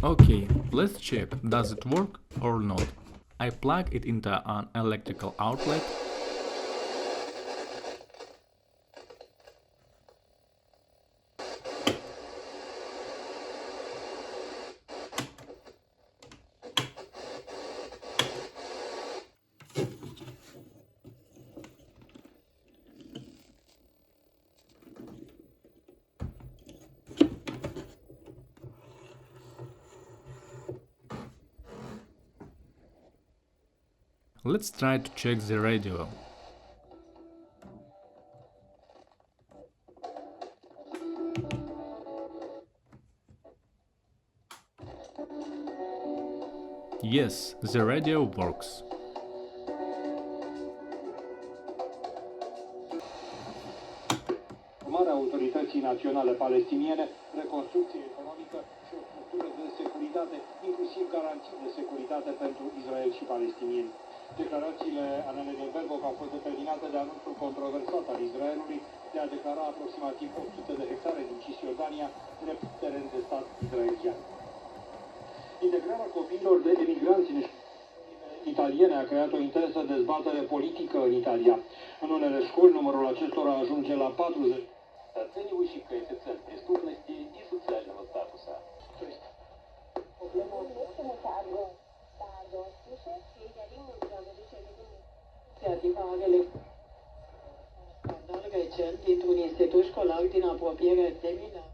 Okay, let's check, does it work or not. I plug it into an electrical outlet. Let's try to check the radio. Yes, the radio works. Formarea Autorității Naționale Palestiniene, reconstrucție economică și o structură de securitate, inclusiv garanții de securitate pentru Israel și palestinieni. Declarațiile Annalena Baerbock au fost determinate de anunțul controversat al Israelului de a declara aproximativ 800 de hectare din Cisjordania drept teren de stat israelian. Integrarea copiilor de emigranți în italiene a creat o intensă dezbatere politică în Italia. În unele școli, numărul acestora ajunge la 40. Оценивающий коэффициент преступности и социального статуса. Scandale recenti dintr-un institut școlar din apropiere de Milano.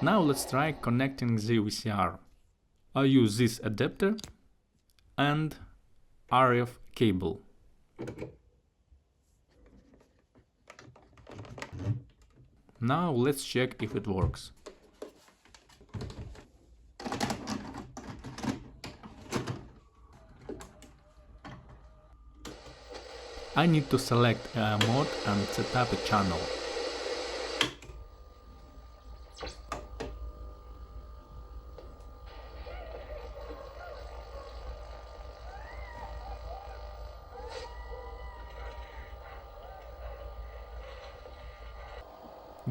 Now let's try connecting the VCR. I use this adapter and RF cable. Now let's check if it works. I need to select a mode and set up a channel.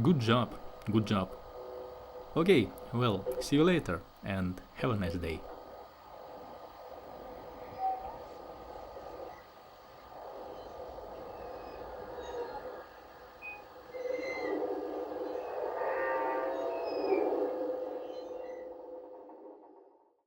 Good job, good job. Okay, well, see you later and have a nice day.